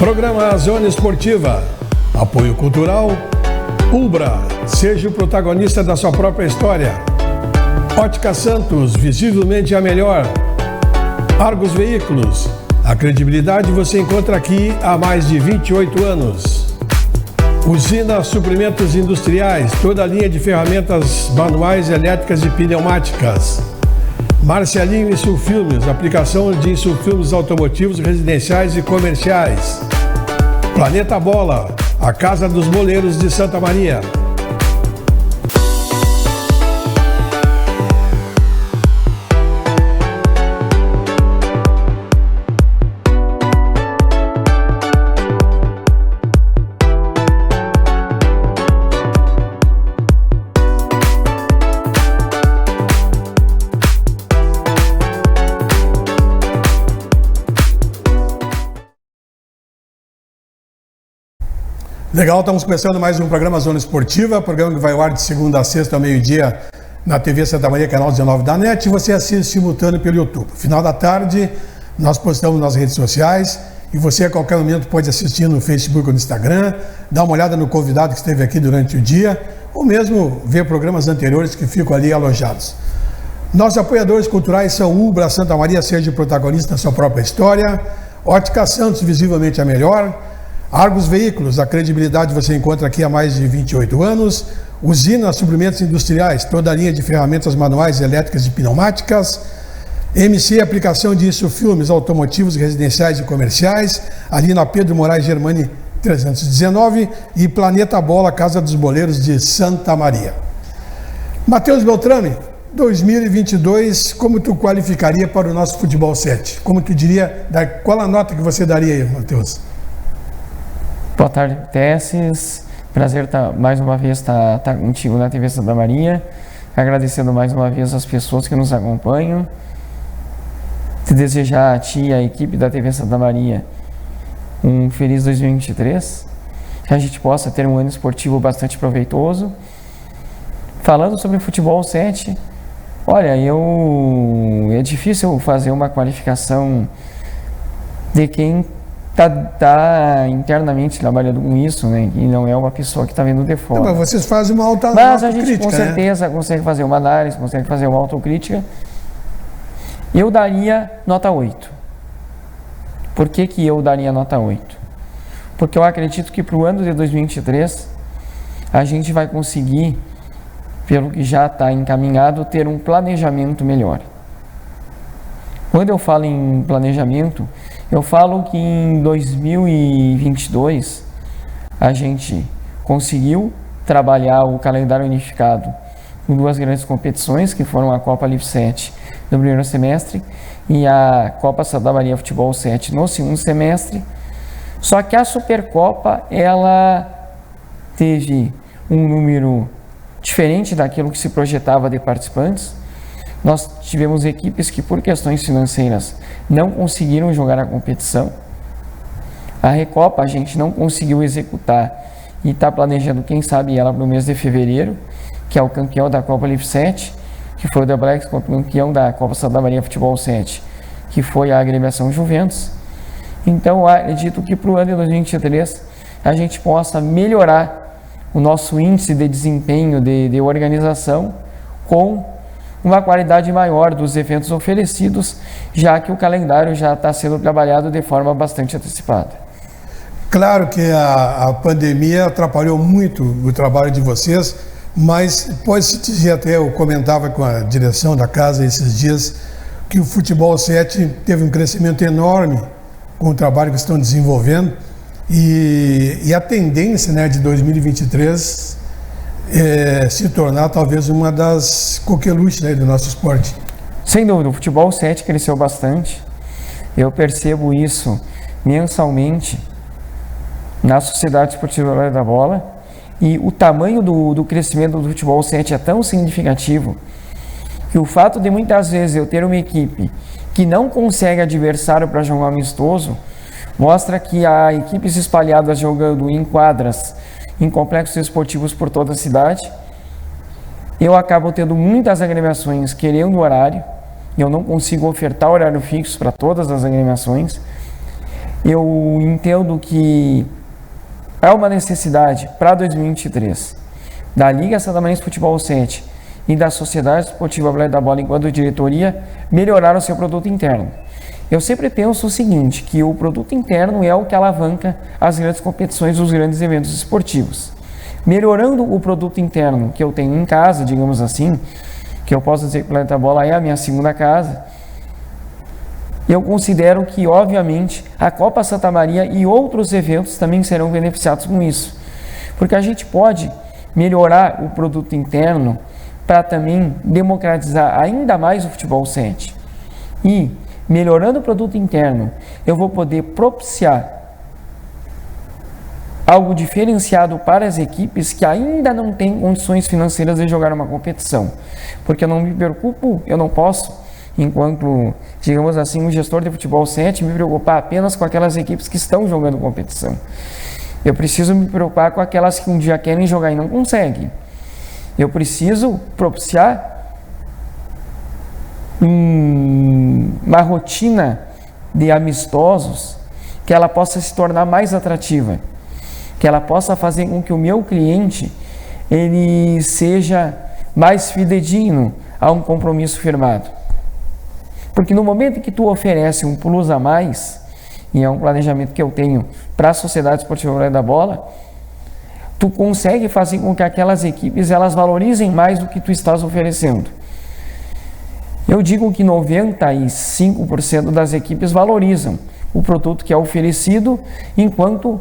Programa Zona Esportiva. Apoio Cultural. Ubra. Seja o protagonista da sua própria história. Ótica Santos. Visivelmente a melhor. Argos Veículos. A credibilidade você encontra aqui há mais de 28 anos. Usina Suprimentos Industriais. Toda a linha de ferramentas manuais, elétricas e pneumáticas. Marcelinho Insulfilmes, aplicação de insulfilmes automotivos, residenciais e comerciais. Planeta Bola, a casa dos boleiros de Santa Maria. Legal, estamos começando mais um programa Zona Esportiva, programa que vai ao ar de segunda a sexta ao meio-dia na TV Santa Maria, canal 19 da NET, e você assiste simultâneo pelo YouTube. Final da tarde, nós postamos nas redes sociais e você a qualquer momento pode assistir no Facebook ou no Instagram, dar uma olhada no convidado que esteve aqui durante o dia, ou mesmo ver programas anteriores que ficam ali alojados. Nossos apoiadores culturais são Ubra, Santa Maria, seja o protagonista da sua própria história, Ótica Santos, visivelmente a melhor, Argos Veículos, a credibilidade você encontra aqui há mais de 28 anos. Usina Suprimentos Industriais, toda a linha de ferramentas manuais, elétricas e pneumáticas. MC, aplicação de insulfilmes automotivos, residenciais e comerciais, ali na Pedro Moraes Germani 319. E Planeta Bola, Casa dos Boleiros de Santa Maria. Matheus Beltrame, 2022, como tu qualificaria para o nosso Futebol 7? Como tu diria, qual a nota que você daria aí, Matheus? Boa tarde, Tesses. Prazer mais uma vez estar contigo na TV Santa Maria. Agradecendo mais uma vez as pessoas que nos acompanham. Te desejar a ti e a equipe da TV Santa Maria um feliz 2023. Que a gente possa ter um ano esportivo bastante proveitoso. Falando sobre o Futebol 7, olha, é difícil fazer uma qualificação de quem tá internamente trabalhando com isso, né? E não é uma pessoa que está vendo de fora. Mas vocês fazem uma autocrítica, mas a gente com certeza consegue fazer uma análise, consegue fazer uma autocrítica. Eu daria nota 8. Por que eu daria nota 8? Porque eu acredito que para o ano de 2023 a gente vai conseguir, pelo que já está encaminhado, ter um planejamento melhor. Quando eu falo em planejamento, eu falo que em 2022 a gente conseguiu trabalhar o calendário unificado com duas grandes competições, que foram a Copa Livre 7 no primeiro semestre e a Copa Santa Maria Futebol 7 no segundo semestre. Só que a Supercopa, ela teve um número diferente daquilo que se projetava de participantes. Nós tivemos equipes que, por questões financeiras, não conseguiram jogar a competição. A Recopa a gente não conseguiu executar e está planejando, quem sabe, ela para o mês de fevereiro, que é o campeão da Copa Livre 7, que foi o The Blacks contra o campeão da Copa Santa Maria Futebol 7, que foi a agremiação Juventus. Então, eu acredito que para o ano de 2023 a gente possa melhorar o nosso índice de desempenho, de organização, com uma qualidade maior dos eventos oferecidos, já que o calendário já está sendo trabalhado de forma bastante antecipada. Claro que a pandemia atrapalhou muito o trabalho de vocês, mas pode-se dizer, até eu comentava com a direção da casa esses dias, que o Futebol 7 teve um crescimento enorme com o trabalho que estão desenvolvendo e a tendência, né, de 2023 se tornar talvez uma das coqueluches, né, do nosso esporte. Sem dúvida, o Futebol 7 cresceu bastante. Eu percebo isso mensalmente na Sociedade Esportiva da Bola, e o tamanho do crescimento do Futebol 7 é tão significativo que o fato de muitas vezes eu ter uma equipe que não consegue adversário para jogar um amistoso mostra que há equipes espalhadas jogando em quadras, em complexos esportivos por toda a cidade. Eu acabo tendo muitas agremiações querendo horário, e eu não consigo ofertar horário fixo para todas as agremiações. eu entendo que é uma necessidade para 2023 da Liga Santamarense Futebol 7 e da Sociedade Esportiva Balé da Bola, enquanto diretoria, melhorar o seu produto interno. Eu sempre penso o seguinte, que o produto interno é o que alavanca as grandes competições, os grandes eventos esportivos. Melhorando o produto interno que eu tenho em casa, digamos assim, que eu posso dizer que o Planeta Bola é a minha segunda casa, eu considero que, obviamente, a Copa Santa Maria e outros eventos também serão beneficiados com isso. Porque a gente pode melhorar o produto interno para também democratizar ainda mais o futebol 7. E, melhorando o produto interno, eu vou poder propiciar algo diferenciado para as equipes que ainda não têm condições financeiras de jogar uma competição. Porque eu não me preocupo, eu não posso, enquanto, digamos assim, um gestor de futebol 7, me preocupar apenas com aquelas equipes que estão jogando competição. Eu preciso me preocupar com aquelas que um dia querem jogar e não conseguem. Eu preciso propiciar uma rotina de amistosos que ela possa se tornar mais atrativa, que ela possa fazer com que o meu cliente ele seja mais fidedigno a um compromisso firmado. Porque no momento em que tu oferece um plus a mais, e é um planejamento que eu tenho para a Sociedade Esportiva Balé da Bola, tu consegue fazer com que aquelas equipes elas valorizem mais do que tu estás oferecendo. Eu digo que 95% das equipes valorizam o produto que é oferecido enquanto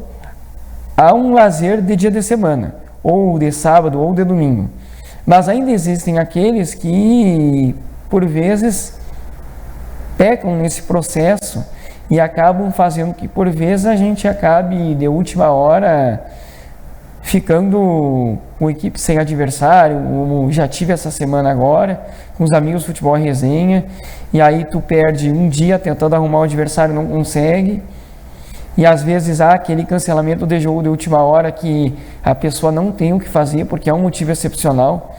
há um lazer de dia de semana, ou de sábado, ou de domingo. Mas ainda existem aqueles que, por vezes, pecam nesse processo e acabam fazendo que, por vezes, a gente acabe, de última hora, ficando com equipe sem adversário, como já tive essa semana agora, com os amigos Futebol Resenha, e aí tu perde um dia tentando arrumar um adversário e não consegue, e às vezes há aquele cancelamento de jogo de última hora que a pessoa não tem o que fazer, porque é um motivo excepcional.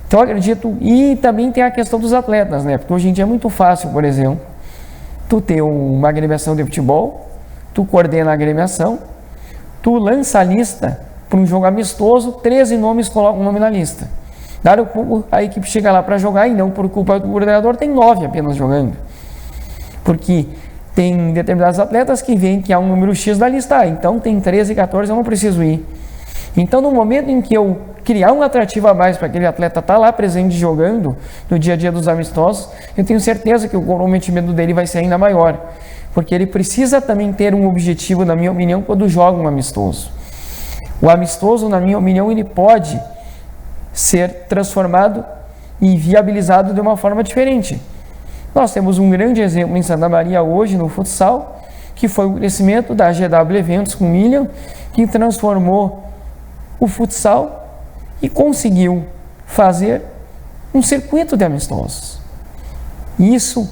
Então eu acredito, e também tem a questão dos atletas, né? Porque hoje em dia é muito fácil, por exemplo, tu ter uma agremiação de futebol, tu coordena a agremiação, tu lança a lista para um jogo amistoso, 13 nomes colocam o nome na lista. Daí a equipe chega lá para jogar e não por culpa do coordenador, tem 9 apenas jogando. Porque tem determinados atletas que veem que há um número X da lista, então tem 13, 14, eu não preciso ir. Então no momento em que eu criar um atrativo a mais para aquele atleta estar lá presente jogando no dia a dia dos amistosos, eu tenho certeza que o comprometimento dele vai ser ainda maior. Porque ele precisa também ter um objetivo, na minha opinião, quando joga um amistoso. O amistoso, na minha opinião, ele pode ser transformado e viabilizado de uma forma diferente. Nós temos um grande exemplo em Santa Maria hoje no futsal, que foi o crescimento da GW Eventos com o William, que transformou o futsal e conseguiu fazer um circuito de amistosos. Isso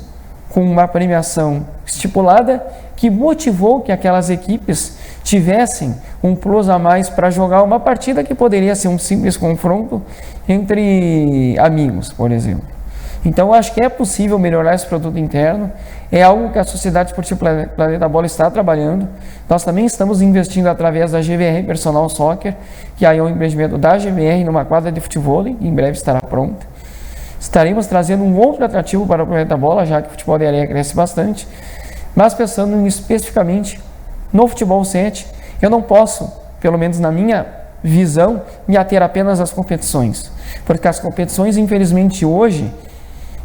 com uma premiação estipulada que motivou que aquelas equipes tivessem um plus a mais para jogar uma partida que poderia ser um simples confronto entre amigos, por exemplo. Então, eu acho que é possível melhorar esse produto interno, é algo que a Sociedade Esportiva Planeta Bola está trabalhando. Nós também estamos investindo através da GVR Personal Soccer, que aí é um empreendimento da GVR numa quadra de futebol, em breve estará pronta. Estaremos trazendo um outro atrativo para o Planeta Bola, já que o futebol de areia cresce bastante, mas pensando especificamente no futebol 7, eu não posso, pelo menos na minha visão, me ater apenas às competições, porque as competições, infelizmente, hoje,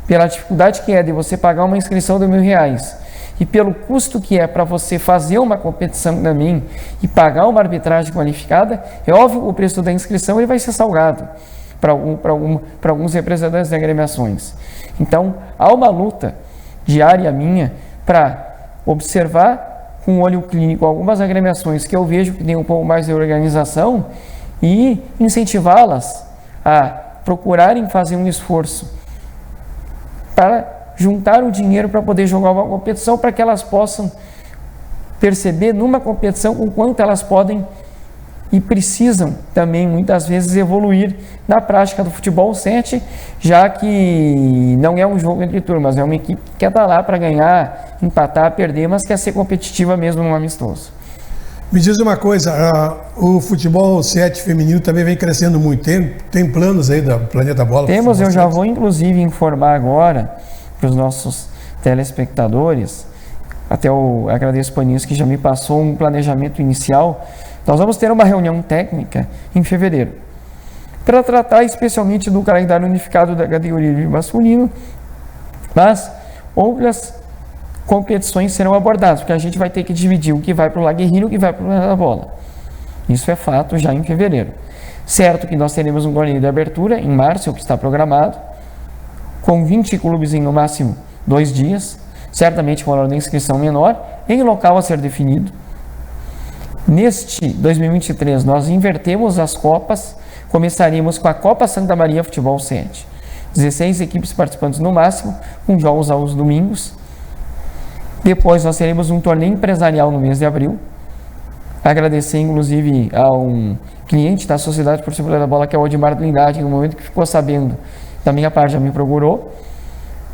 pela dificuldade que é de você pagar uma inscrição de R$1.000 e pelo custo que é para você fazer uma competição também e pagar uma arbitragem qualificada, é óbvio que o preço da inscrição ele vai ser salgado para alguns representantes de agremiações. Então, há uma luta diária minha para observar com olho clínico algumas agremiações que eu vejo que tem um pouco mais de organização e incentivá-las a procurarem fazer um esforço para juntar o dinheiro para poder jogar uma competição, para que elas possam perceber numa competição o quanto elas podem e precisam também muitas vezes evoluir na prática do futebol 7, já que não é um jogo entre turmas, é uma equipe que quer estar lá para ganhar, empatar, perder, mas quer ser competitiva mesmo no amistoso. Me diz uma coisa, o futebol 7 feminino também vem crescendo muito. Tem planos aí da Planeta Bola? Temos, eu já vou inclusive informar agora para os nossos telespectadores, até eu agradeço o Paninhos que já me passou um planejamento inicial. Nós vamos ter uma reunião técnica em fevereiro para tratar especialmente do calendário unificado da categoria de masculino, mas outras competições serão abordadas, porque a gente vai ter que dividir o que vai para o Laguerrilha e o que vai para o Planeta Bola. Isso é fato já em fevereiro. Certo que nós teremos um torneio de abertura em março, que está programado, com 20 clubes em no máximo 2 dias, certamente com valor de inscrição menor, em local a ser definido. Neste 2023, nós invertemos as Copas, começaríamos com a Copa Santa Maria Futebol 7. 16 equipes participantes no máximo, com jogos aos domingos. Depois nós teremos um torneio empresarial no mês de abril. Agradecer inclusive a um cliente da Sociedade Esportiva da Bola, que é o Odmar Blindade, no momento que ficou sabendo da minha parte, já me procurou.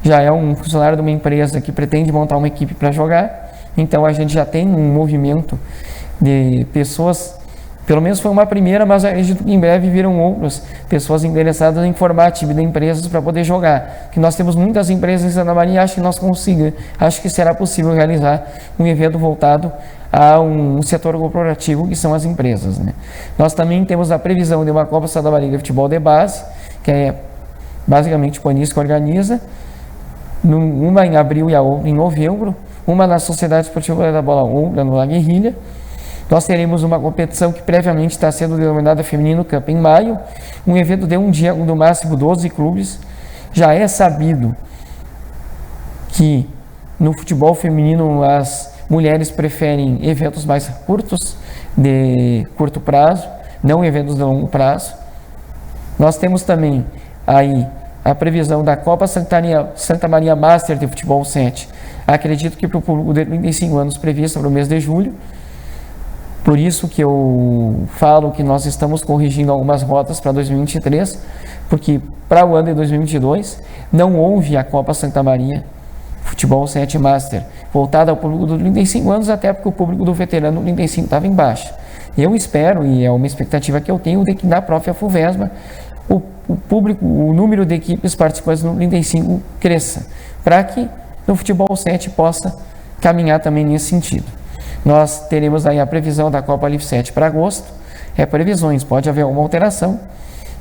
Já é um funcionário de uma empresa que pretende montar uma equipe para jogar. Então a gente já tem um movimento de pessoas, pelo menos foi uma primeira, mas acredito que em breve viram outras pessoas interessadas em formar time de empresas para poder jogar. Que nós temos muitas empresas em Santa Maria, acho que será possível realizar um evento voltado a um setor corporativo, que são as empresas, né? Nós também temos a previsão de uma Copa Santa Maria de Futebol de Base, que é basicamente o Panis que organiza, uma em abril e a outra em novembro, uma na Sociedade Esportiva da Bola, outra no Laguerrilha. Nós teremos uma competição que previamente está sendo denominada Feminino Cup em maio, um evento de um dia com no máximo 12 clubes. Já é sabido que no futebol feminino as mulheres preferem eventos mais curtos, de curto prazo, não eventos de longo prazo. Nós temos também aí a previsão da Copa Santa Maria Master de Futebol 7. Acredito que para o público de 35 anos prevista para o mês de julho. Por isso que eu falo que nós estamos corrigindo algumas rotas para 2023, porque para o ano de 2022 não houve a Copa Santa Maria Futebol 7 Master, voltada ao público dos 35 anos, até porque o público do veterano 35 estava em baixa. Eu espero, e é uma expectativa que eu tenho, de que na própria FUVESMA o público, o número de equipes participantes no 35 cresça, para que no Futebol 7 possa caminhar também nesse sentido. Nós teremos aí a previsão da Copa Live 7 para agosto, previsões, pode haver uma alteração,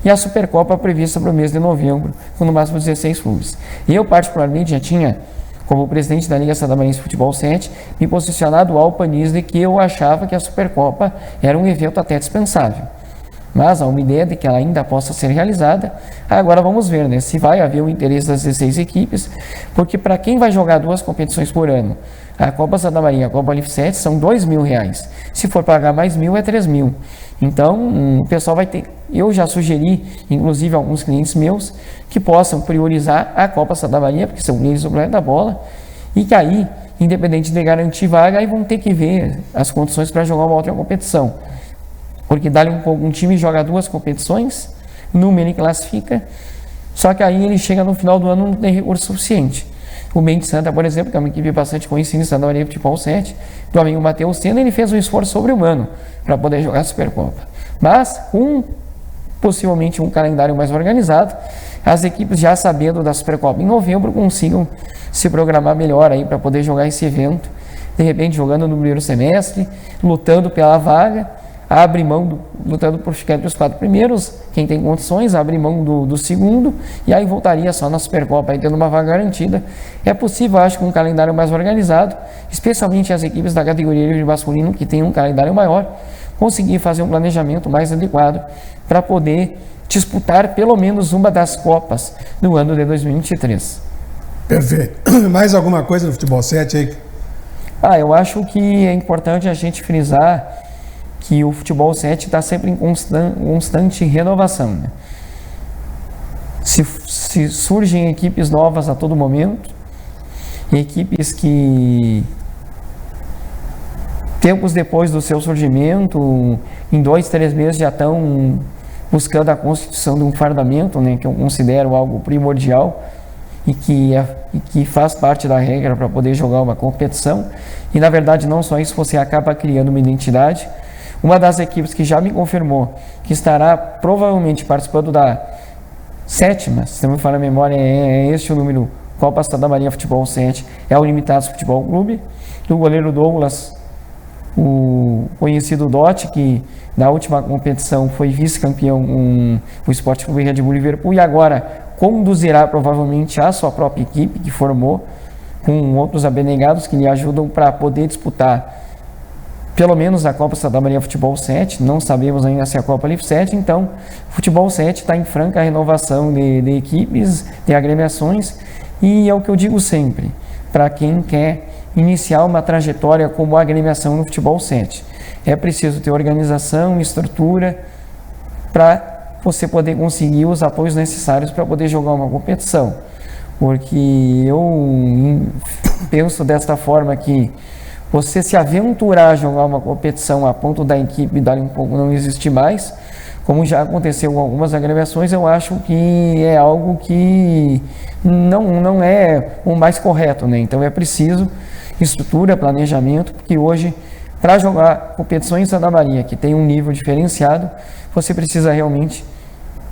e a Supercopa prevista para o mês de novembro, com no máximo 16 clubes. Eu, particularmente, já tinha, como presidente da Liga Santamarense de Futebol 7, me posicionado ao Panis de que eu achava que a Supercopa era um evento até dispensável. Mas há uma ideia de que ela ainda possa ser realizada. Agora vamos ver, né, se vai haver o interesse das 16 equipes, porque para quem vai jogar 2 competições por ano, a Copa Santa Maria e a Copa Live 7 são R$2.000. Se for pagar mais 1.000 é 3.000. Então o pessoal vai ter. Eu já sugeri, inclusive a alguns clientes meus, que possam priorizar a Copa Santa Maria, porque são clientes do Planeta Bola, e que aí, independente de garantir vaga, aí vão ter que ver as condições para jogar uma outra competição. Porque dá-lhe um time joga 2 competições, número ele classifica, só que aí ele chega no final do ano não tem recurso suficiente. O Mente Santa, por exemplo, que é uma equipe bastante conhecida em Santa Maria Futebol 7, do amigo Matheus Sena, ele fez um esforço sobre-humano para poder jogar a Supercopa. Mas, com possivelmente um calendário mais organizado, as equipes já sabendo da Supercopa em novembro consigam se programar melhor aí para poder jogar esse evento, de repente jogando no primeiro semestre, lutando pela vaga, abre mão, lutando por ficar entre os 4 primeiros, quem tem condições, abre mão do segundo, e aí voltaria só na Supercopa, aí tendo uma vaga garantida. É possível, acho, com um calendário mais organizado, especialmente as equipes da categoria de masculino, que tem um calendário maior, conseguir fazer um planejamento mais adequado para poder disputar pelo menos uma das Copas no ano de 2023. Perfeito. Mais alguma coisa no Futebol 7 aí? Eu acho que é importante a gente frisar que o Futebol 7 está sempre em constante renovação, né? Se surgem equipes novas a todo momento, equipes que tempos depois do seu surgimento, em 2, 3 meses já estão buscando a constituição de um fardamento, né, que eu considero algo primordial e que faz parte da regra para poder jogar uma competição. E na verdade não só isso, você acaba criando uma identidade. Uma das equipes que já me confirmou que estará provavelmente participando da 7ª, se não me falha a memória, é este o número, Copa Santa Maria Futebol 7, é o Limitados Futebol Clube, do goleiro Douglas, o conhecido Dotti, que na última competição foi vice-campeão o Sport Clube Red Bull Liverpool, e agora conduzirá provavelmente a sua própria equipe, que formou, com outros abnegados que lhe ajudam para poder disputar pelo menos a Copa Santa Maria Futebol 7, não sabemos ainda se é a Copa Live 7, então o Futebol 7 está em franca renovação de equipes, de agremiações, e é o que eu digo sempre, para quem quer iniciar uma trajetória como agremiação no Futebol 7. É preciso ter organização, estrutura, para você poder conseguir os apoios necessários para poder jogar uma competição. Porque eu penso desta forma que você se aventurar a jogar uma competição a ponto da equipe dali um pouco não existir mais, como já aconteceu com algumas agremiações, eu acho que é algo que não é o mais correto, né? Então é preciso estrutura, planejamento, porque hoje, para jogar competições em Santa Maria, que tem um nível diferenciado, você precisa realmente,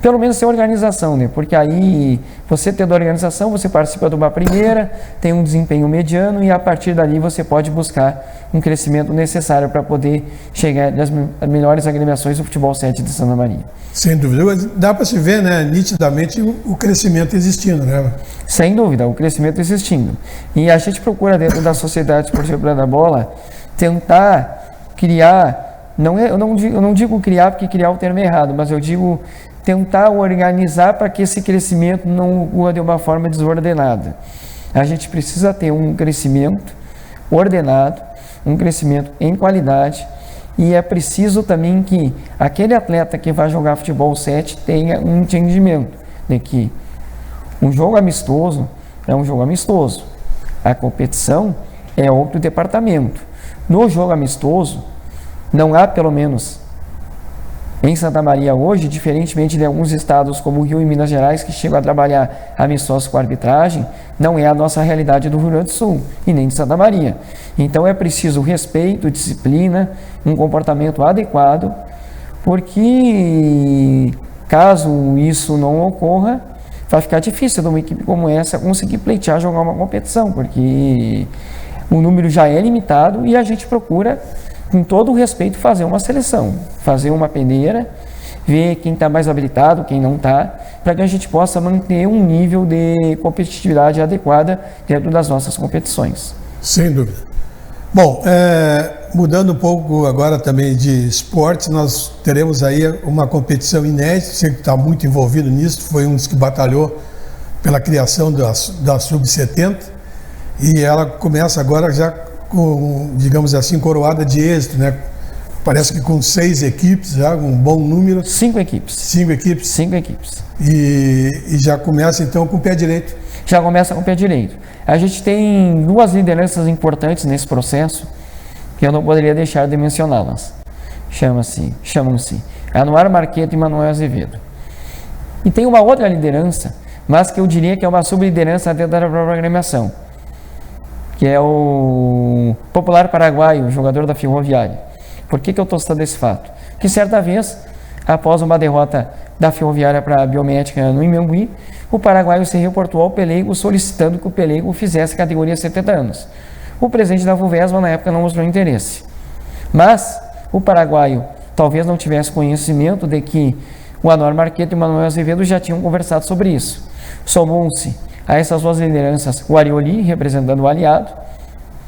pelo menos, ter organização, né? Porque aí, você tendo organização, você participa de uma primeira, tem um desempenho mediano e a partir dali você pode buscar um crescimento necessário para poder chegar às melhores agremiações do Futebol 7 de Santa Maria. Sem dúvida. Dá para se ver, né, nitidamente o crescimento existindo, né? Sem dúvida, o crescimento existindo. E a gente procura, dentro da Sociedade Esportiva da Bola, tentar criar, eu não digo criar porque criar é o termo errado, mas eu digo tentar organizar para que esse crescimento não ocorra de uma forma desordenada. A gente precisa ter um crescimento ordenado, um crescimento em qualidade, e é preciso também que aquele atleta que vai jogar futebol 7 tenha um entendimento de que um jogo amistoso é um jogo amistoso, a competição é outro departamento. No jogo amistoso, não há, pelo menos em Santa Maria hoje, diferentemente de alguns estados como o Rio e Minas Gerais, que chegam a trabalhar amistosos com arbitragem, não é a nossa realidade do Rio Grande do Sul e nem de Santa Maria. Então é preciso respeito, disciplina, um comportamento adequado, porque caso isso não ocorra, vai ficar difícil de uma equipe como essa conseguir pleitear, jogar uma competição, porque o número já é limitado e a gente procura, com todo o respeito, fazer uma seleção, fazer uma peneira, ver quem está mais habilitado, quem não está, para que a gente possa manter um nível de competitividade adequada dentro das nossas competições. Sem dúvida. Bom, mudando um pouco agora também de esportes, nós teremos aí uma competição inédita, você que está muito envolvido nisso, foi um dos que batalhou pela criação da Sub-70, e ela começa agora já com, digamos assim, coroada de êxito, né? Parece que com 6 equipes, já um bom número. 5 equipes. 5 equipes. 5 equipes. E já começa então com o pé direito. Já começa com o pé direito. A gente tem 2 lideranças importantes nesse processo, que eu não poderia deixar de mencioná-las. Chamam-se Anuar Marqueto e Manuel Azevedo. E tem uma outra liderança, mas que eu diria que é uma subliderança dentro da própria agremiação, que é o popular paraguaio, jogador da Ferroviária. Por que eu estou citando esse fato? Que certa vez, após uma derrota da Ferroviária para a Biomédica no Imambuí, o paraguaio se reportou ao Pelego solicitando que o Pelego fizesse categoria 70 anos. O presidente da FUVESMA na época não mostrou interesse. Mas o paraguaio talvez não tivesse conhecimento de que o Anuar Marqueto e o Manuel Azevedo já tinham conversado sobre isso. Somou-se a essas 2 lideranças o Arioli, representando o Aliado,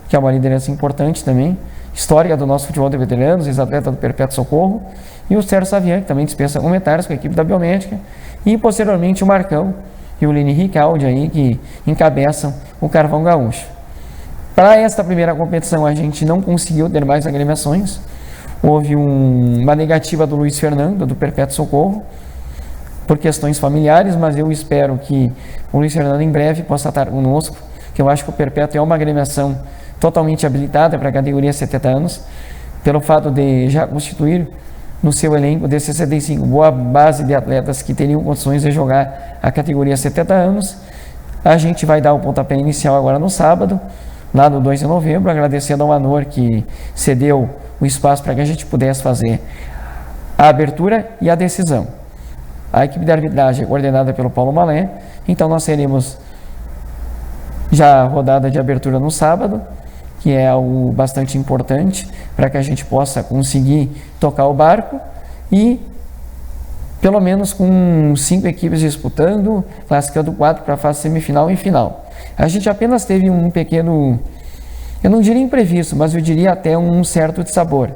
que é uma liderança importante também, histórica do nosso futebol de veteranos, ex-atleta do Perpétuo Socorro, e o Sérgio Savian, que também dispensa comentários com a equipe da Biomédica, e posteriormente o Marcão e o Lini Ricaldi aí, que encabeçam o Carvão Gaúcho. Para esta primeira competição a gente não conseguiu ter mais agremiações, houve uma negativa do Luiz Fernando, do Perpétuo Socorro, por questões familiares, mas eu espero que o Luiz Fernando em breve possa estar conosco, que eu acho que o Perpétuo é uma agremiação totalmente habilitada para a categoria 70 anos, pelo fato de já constituir no seu elenco de 65 boa base de atletas que teriam condições de jogar a categoria 70 anos. A gente vai dar o pontapé inicial agora no sábado, lá no 2 de novembro, agradecendo ao Anor que cedeu o espaço para que a gente pudesse fazer a abertura e a decisão. A equipe de arbitragem é coordenada pelo Paulo Malé, então nós teremos já a rodada de abertura no sábado, que é algo bastante importante para que a gente possa conseguir tocar o barco e pelo menos com 5 equipes disputando, classificando 4 para a fase semifinal e final. A gente apenas teve um pequeno, eu não diria imprevisto, mas eu diria até um certo dissabor.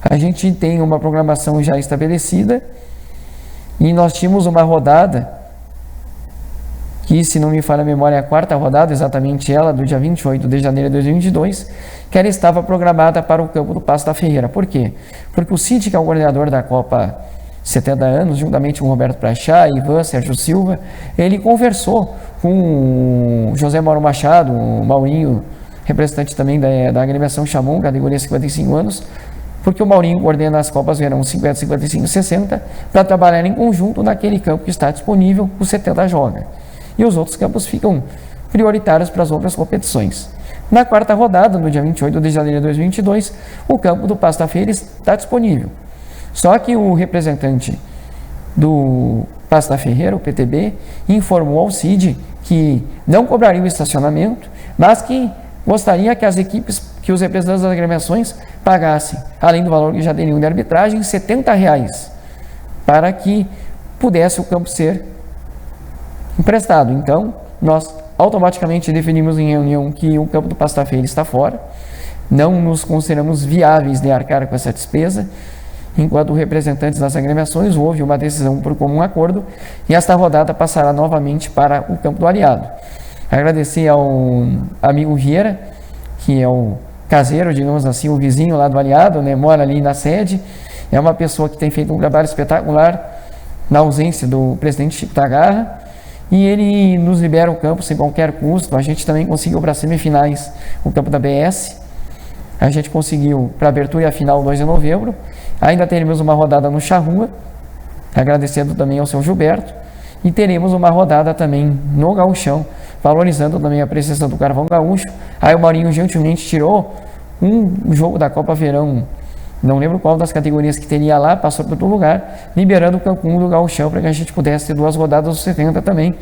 A gente tem uma programação já estabelecida e nós tínhamos uma rodada que, se não me falha a memória, é a 4ª rodada, exatamente ela, do dia 28 de janeiro de 2022, que ela estava programada para o campo do Passo da Ferreira. Por quê? Porque o Cid, que é o coordenador da Copa 70 anos, juntamente com o Roberto Prachá, Ivan, Sérgio Silva, ele conversou com o José Mauro Machado, o Maurinho, representante também da agremiação Chamon, categoria 55 anos, porque o Maurinho coordena as Copas Verão 50, 55 e 60, para trabalhar em conjunto naquele campo que está disponível, o 70 joga. E os outros campos ficam prioritários para as outras competições. Na 4ª rodada, no dia 28 de janeiro de 2022, o campo do Passo da Feira está disponível. Só que o representante do Passo da Ferreira, o PTB, informou ao CID que não cobraria o estacionamento, mas que gostaria que as equipes, que os representantes das agremiações pagassem, além do valor que já teriam de arbitragem, R$ 70 para que pudesse o campo ser emprestado. Então, nós automaticamente definimos em reunião que o campo do Passo da Feira está fora, não nos consideramos viáveis de arcar com essa despesa, enquanto representantes das agremiações houve uma decisão por comum acordo e esta rodada passará novamente para o campo do Aliado. Agradecer ao amigo Vieira, que é o caseiro, digamos assim, o vizinho lá do Aliado, né, mora ali na sede, é uma pessoa que tem feito um trabalho espetacular na ausência do presidente Chico Tagarra, e ele nos libera o campo sem qualquer custo. A gente também conseguiu para semifinais o campo da BS, a gente conseguiu para abertura e a final 2 de novembro, ainda teremos uma rodada no Charrua, agradecendo também ao seu Gilberto, e teremos uma rodada também no Gauchão, valorizando também a presença do Carvão Gaúcho. Aí o Maurinho gentilmente tirou um jogo da Copa Verão, não lembro qual das categorias que teria lá, passou para outro lugar, liberando o Cancún do Gauchão para que a gente pudesse ter 2 rodadas dos 70 também.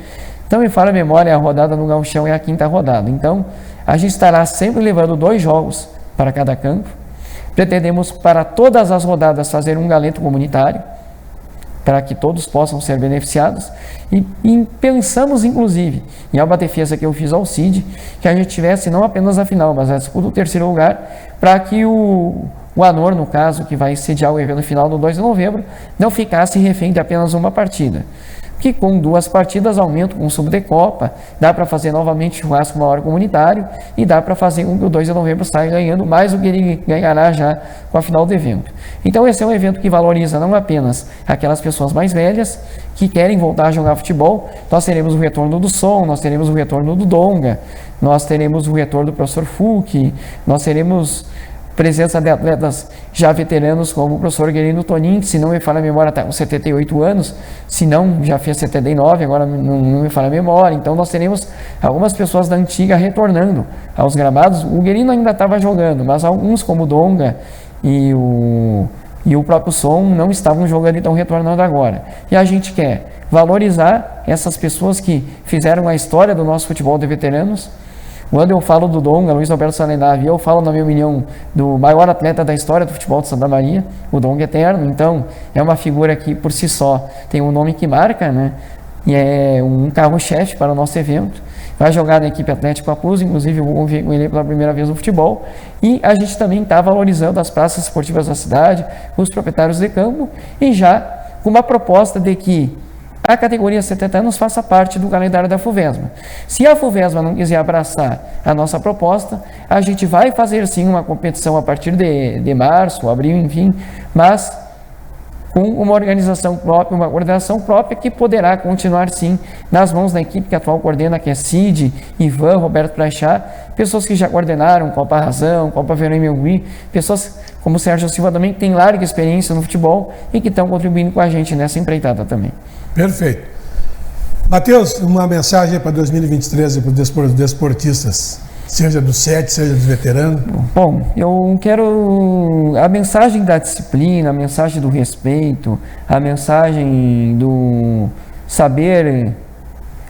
Então, me fala a memória, a rodada no Gauchão é a 5ª rodada. Então, a gente estará sempre levando 2 jogos para cada campo. Pretendemos para todas as rodadas fazer um galeto comunitário, para que todos possam ser beneficiados. E pensamos, inclusive, em uma defesa que eu fiz ao CID, que a gente tivesse não apenas a final, mas a disputa do 3º lugar, para que o Anor, no caso, que vai sediar o evento final no 2 de novembro, não ficasse refém de apenas uma partida. Que com 2 partidas aumenta com o Subdecopa, dá para fazer novamente churrasco maior comunitário e dá para fazer com que o 2 de novembro saia ganhando mais do que ele ganhará já com a final do evento. Então esse é um evento que valoriza não apenas aquelas pessoas mais velhas que querem voltar a jogar futebol. Nós teremos o retorno do Som, nós teremos o retorno do Donga, nós teremos o retorno do professor Fulk, nós teremos presença de atletas já veteranos como o professor Guerino Tonin, que, se não me falha a memória, está com 78 anos, se não, já fez 79, agora não me falha a memória. Então nós teremos algumas pessoas da antiga retornando aos gramados. O Guerino ainda estava jogando, mas alguns, como o Donga e o próprio Som, não estavam jogando e estão retornando agora. E a gente quer valorizar essas pessoas que fizeram a história do nosso futebol de veteranos. Quando eu falo do Donga, Luiz Alberto Salendavi, eu falo, na minha opinião, do maior atleta da história do futebol de Santa Maria, o Donga Eterno. Então, é uma figura que, por si só, tem um nome que marca, né? E é um carro-chefe para o nosso evento. Vai jogar na equipe Atlético Apus, inclusive eu vou conviver com ele pela primeira vez no futebol. E a gente também está valorizando as praças esportivas da cidade, os proprietários de campo, e já com uma proposta de que a categoria 70 anos faça parte do calendário da FUVESMA. Se a FUVESMA não quiser abraçar a nossa proposta, a gente vai fazer sim uma competição a partir de março, abril, enfim, mas com uma organização própria, uma coordenação própria que poderá continuar sim nas mãos da equipe que atual coordena, que é Cid, Ivan, Roberto Prachá, pessoas que já coordenaram Copa Razão, Copa Verão Melgui, pessoas como Sérgio Silva também, que tem larga experiência no futebol e que estão contribuindo com a gente nessa empreitada também. Perfeito. Matheus, uma mensagem para 2023 para os desportistas, seja do 7, seja dos veteranos. Bom, eu quero a mensagem da disciplina, a mensagem do respeito, a mensagem do saber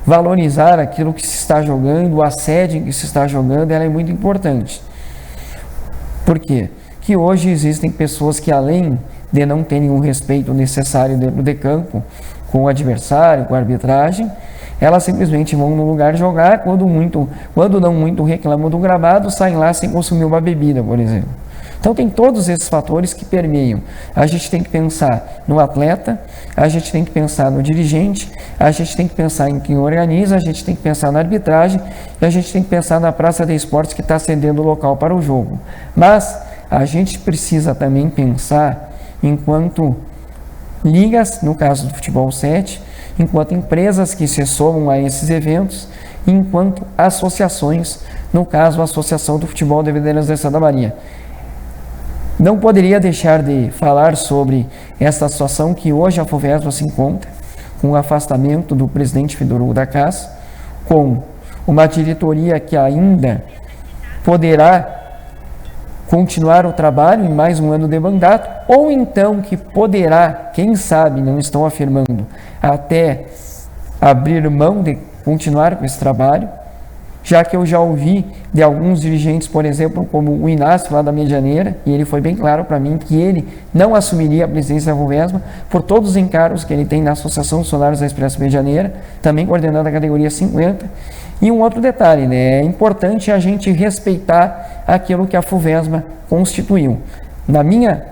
valorizar aquilo que se está jogando, a sede em que se está jogando, ela é muito importante. Por quê? Que hoje existem pessoas que, além de não terem o respeito necessário dentro de campo, com o adversário, com a arbitragem, elas simplesmente vão no lugar jogar, quando não muito reclamam do gramado, saem lá sem consumir uma bebida, por exemplo. Então tem todos esses fatores que permeiam. A gente tem que pensar no atleta, a gente tem que pensar no dirigente, a gente tem que pensar em quem organiza, a gente tem que pensar na arbitragem e a gente tem que pensar na praça de esportes que está cedendo o local para o jogo. Mas a gente precisa também pensar enquanto ligas, no caso do Futebol 7, enquanto empresas que se somam a esses eventos, enquanto associações, no caso a Associação do Futebol de Veterans de Santa Maria. Não poderia deixar de falar sobre esta situação que hoje a FUVESMA se encontra, com o afastamento do presidente Fedor da CAS, com uma diretoria que ainda poderá continuar o trabalho em mais um ano de mandato, ou então que poderá, quem sabe, não estou afirmando, até abrir mão de continuar com esse trabalho, já que eu já ouvi de alguns dirigentes, por exemplo, como o Inácio lá da Medianeira, e ele foi bem claro para mim que ele não assumiria a presidência da FUVESMA por todos os encargos que ele tem na Associação dos Funcionários da Expresso Medianeira, também coordenando a categoria 50. E um outro detalhe, né? É importante a gente respeitar aquilo que a FUVESMA constituiu. Na minha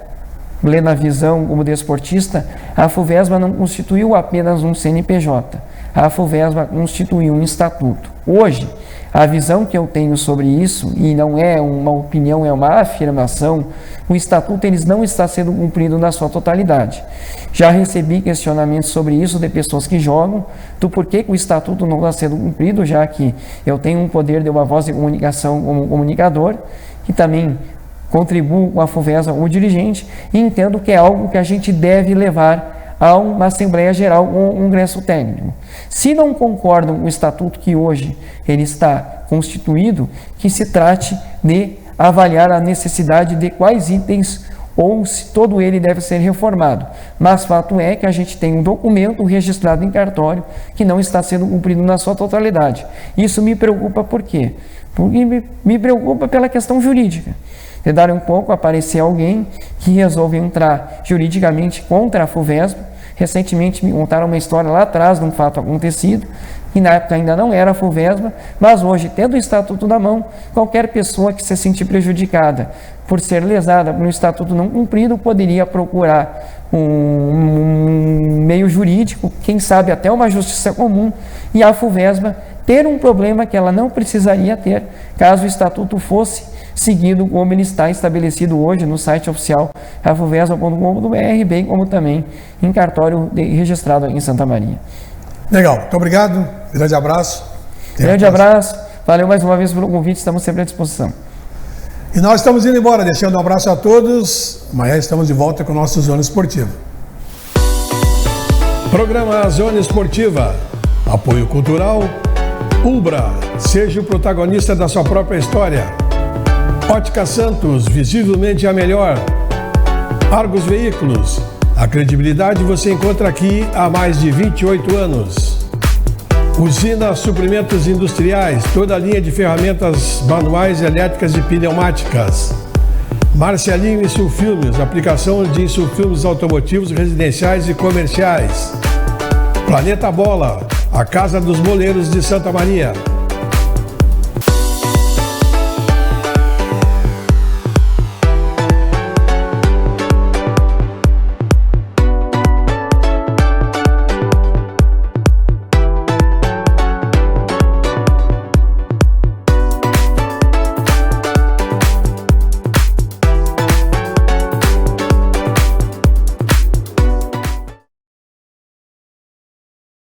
plena visão como desportista, a FUVESMA não constituiu apenas um CNPJ, a FUVESMA constituiu um estatuto. Hoje, a visão que eu tenho sobre isso, e não é uma opinião, é uma afirmação, o estatuto não está sendo cumprido na sua totalidade. Já recebi questionamentos sobre isso de pessoas que jogam, do porquê que o estatuto não está sendo cumprido, já que eu tenho um poder de uma voz de comunicação como comunicador, que também contribuo com a FUVESMA como dirigente, e entendo que é algo que a gente deve levar a uma Assembleia Geral ou um Congresso Técnico. Se não concordam com o estatuto que hoje ele está constituído, que se trate de avaliar a necessidade de quais itens ou se todo ele deve ser reformado. Mas fato é que a gente tem um documento registrado em cartório que não está sendo cumprido na sua totalidade. Isso me preocupa por quê? Porque me preocupa pela questão jurídica. De dar um pouco aparecer alguém que resolve entrar juridicamente contra a FUVESMA. Recentemente me contaram uma história lá atrás de um fato acontecido, que na época ainda não era a FUVESMA, mas hoje, tendo o estatuto na mão, qualquer pessoa que se sentir prejudicada por ser lesada por um estatuto não cumprido, poderia procurar um meio jurídico, quem sabe até uma justiça comum, e a FUVESMA ter um problema que ela não precisaria ter, caso o estatuto fosse seguido como ele está estabelecido hoje no site oficial afuvesma.com.br, bem como também em cartório registrado em Santa Maria. Legal, muito obrigado, grande abraço. Grande abraço, valeu mais uma vez pelo convite, estamos sempre à disposição. E nós estamos indo embora, deixando um abraço a todos. Amanhã estamos de volta com o nosso Zona Esportiva. Programa Zona Esportiva, apoio cultural, Ubra, seja o protagonista da sua própria história. Ótica Santos, visivelmente a melhor. Argos Veículos, a credibilidade você encontra aqui há mais de 28 anos. Usina Suprimentos Industriais, toda a linha de ferramentas manuais, elétricas e pneumáticas. Marcelinho Insulfilmes, aplicação de insulfilmes automotivos, residenciais e comerciais. Planeta Bola, a casa dos boleiros de Santa Maria.